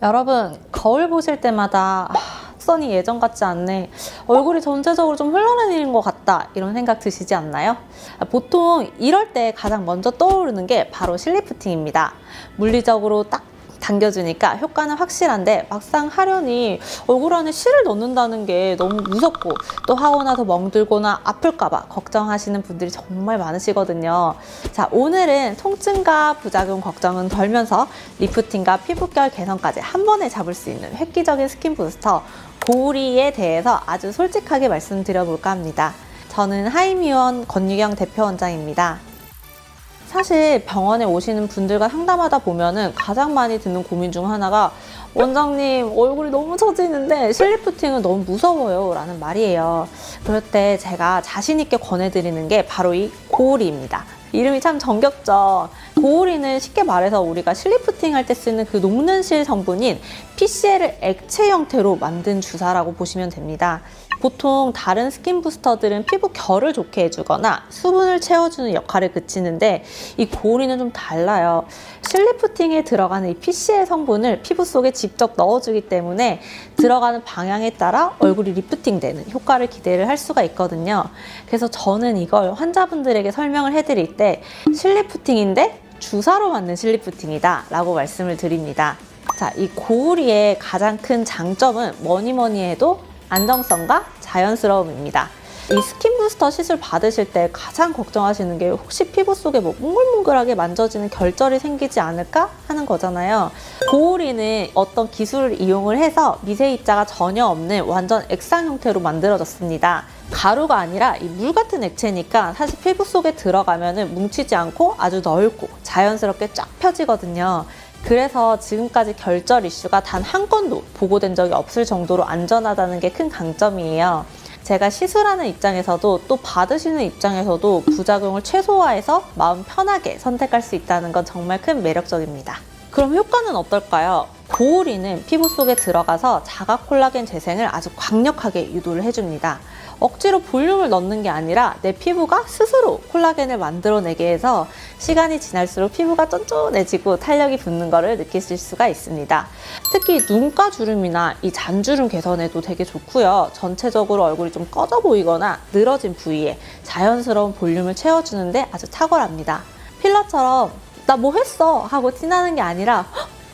여러분, 거울 보실 때마다 선이 예전 같지 않네, 얼굴이 전체적으로 좀 흘러내리는 것 같다, 이런 생각 드시지 않나요? 보통 이럴 때 가장 먼저 떠오르는 게 바로 실리프팅입니다. 물리적으로 딱 당겨주니까 효과는 확실한데 막상 하려니 얼굴 안에 실을 넣는다는 게 너무 무섭고, 또 하고 나서 멍들거나 아플까봐 걱정하시는 분들이 정말 많으시거든요. 자, 오늘은 통증과 부작용 걱정은 덜면서 리프팅과 피부결 개선까지 한 번에 잡을 수 있는 획기적인 스킨 부스터 고우리에 대해서 아주 솔직하게 말씀드려볼까 합니다. 저는 하이미원 권유경 대표원장입니다. 사실 병원에 오시는 분들과 상담하다 보면은 가장 많이 듣는 고민 중 하나가, 원장님, 얼굴이 너무 처지는데 실리프팅은 너무 무서워요 라는 말이에요. 그럴 때 제가 자신 있게 권해드리는 게 바로 이 고우리입니다. 이름이 참 정겹죠. 고우리는 쉽게 말해서 우리가 실리프팅 할 때 쓰는 그 녹는 실 성분인 PCL을 액체 형태로 만든 주사라고 보시면 됩니다. 보통 다른 스킨 부스터들은 피부 결을 좋게 해주거나 수분을 채워주는 역할을 그치는데, 이 고우리는 좀 달라요. 실리프팅에 들어가는 이 PCL 성분을 피부 속에 직접 넣어주기 때문에 들어가는 방향에 따라 얼굴이 리프팅되는 효과를 기대를 할 수가 있거든요. 그래서 저는 이걸 환자분들에게 설명을 해드릴 때 실리프팅인데 주사로 맞는 실리프팅이다 라고 말씀을 드립니다. 자, 이 고우리의 가장 큰 장점은 뭐니 해도 안정성과 자연스러움입니다. 이 스킨 부스터 시술 받으실 때 가장 걱정하시는 게 혹시 피부 속에 뭐 뭉글뭉글하게 만져지는 결절이 생기지 않을까 하는 거잖아요. 고우리는 어떤 기술을 이용을 해서 미세 입자가 전혀 없는 완전 액상 형태로 만들어졌습니다. 가루가 아니라 이 물 같은 액체니까 사실 피부 속에 들어가면 뭉치지 않고 아주 넓고 자연스럽게 쫙 펴지거든요. 그래서 지금까지 결절 이슈가 단 한 건도 보고된 적이 없을 정도로 안전하다는 게 큰 강점이에요. 제가 시술하는 입장에서도 또 받으시는 입장에서도 부작용을 최소화해서 마음 편하게 선택할 수 있다는 건 정말 큰 매력적입니다. 그럼 효과는 어떨까요? 고우리는 피부 속에 들어가서 자가 콜라겐 재생을 아주 강력하게 유도를 해줍니다. 억지로 볼륨을 넣는 게 아니라 내 피부가 스스로 콜라겐을 만들어내게 해서 시간이 지날수록 피부가 쫀쫀해지고 탄력이 붙는 것을 느끼실 수가 있습니다. 특히 눈가 주름이나 이 잔주름 개선에도 되게 좋고요. 전체적으로 얼굴이 좀 꺼져 보이거나 늘어진 부위에 자연스러운 볼륨을 채워주는데 아주 탁월합니다. 필러처럼 나 뭐 했어 하고 티나는 게 아니라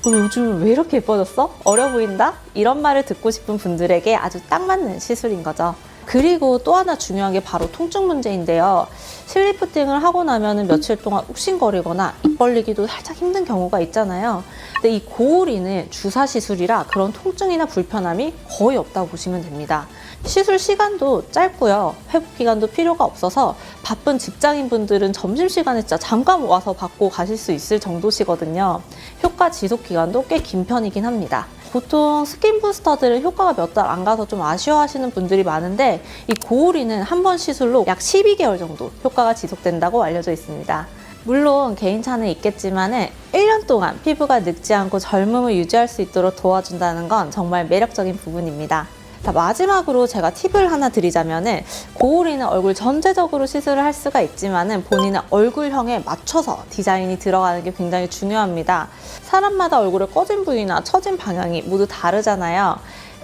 요즘 왜 이렇게 예뻐졌어? 어려 보인다? 이런 말을 듣고 싶은 분들에게 아주 딱 맞는 시술인 거죠. 그리고 또 하나 중요한 게 바로 통증 문제인데요. 실리프팅을 하고 나면 며칠 동안 욱신거리거나 입 벌리기도 살짝 힘든 경우가 있잖아요. 근데 이 고우리는 주사 시술이라 그런 통증이나 불편함이 거의 없다고 보시면 됩니다. 시술 시간도 짧고요. 회복 기간도 필요가 없어서 바쁜 직장인분들은 점심시간에 진짜 잠깐 와서 받고 가실 수 있을 정도시거든요. 효과 지속 기간도 꽤 긴 편이긴 합니다. 보통 스킨 부스터들은 효과가 몇 달 안 가서 좀 아쉬워하시는 분들이 많은데, 이 고우리는 한 번 시술로 약 12개월 정도 효과가 지속된다고 알려져 있습니다. 물론 개인차는 있겠지만 1년 동안 피부가 늙지 않고 젊음을 유지할 수 있도록 도와준다는 건 정말 매력적인 부분입니다. 자, 마지막으로 제가 팁을 하나 드리자면은, 고우리는 얼굴 전체적으로 시술을 할 수가 있지만은 본인의 얼굴형에 맞춰서 디자인이 들어가는 게 굉장히 중요합니다. 사람마다 얼굴의 꺼진 부위나 처진 방향이 모두 다르잖아요.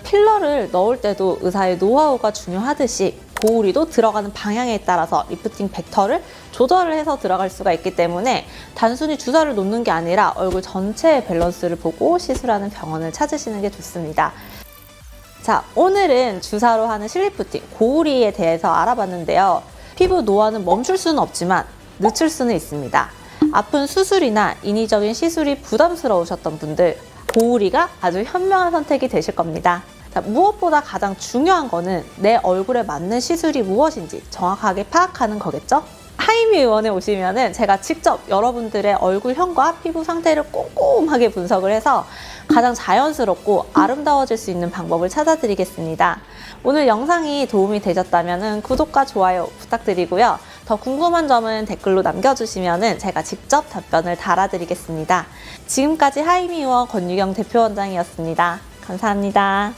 필러를 넣을 때도 의사의 노하우가 중요하듯이 고우리도 들어가는 방향에 따라서 리프팅 벡터를 조절을 해서 들어갈 수가 있기 때문에 단순히 주사를 놓는 게 아니라 얼굴 전체의 밸런스를 보고 시술하는 병원을 찾으시는 게 좋습니다. 자, 오늘은 주사로 하는 실리프팅 고우리에 대해서 알아봤는데요. 피부 노화는 멈출 수는 없지만 늦출 수는 있습니다. 아픈 수술이나 인위적인 시술이 부담스러우셨던 분들, 고우리가 아주 현명한 선택이 되실 겁니다. 자, 무엇보다 가장 중요한 거는 내 얼굴에 맞는 시술이 무엇인지 정확하게 파악하는 거겠죠? 하이미원에 오시면은 제가 직접 여러분들의 얼굴형과 피부 상태를 꼼꼼하게 분석을 해서 가장 자연스럽고 아름다워질 수 있는 방법을 찾아드리겠습니다. 오늘 영상이 도움이 되셨다면 구독과 좋아요 부탁드리고요. 더 궁금한 점은 댓글로 남겨주시면 제가 직접 답변을 달아드리겠습니다. 지금까지 하이미원 권유경 대표원장이었습니다. 감사합니다.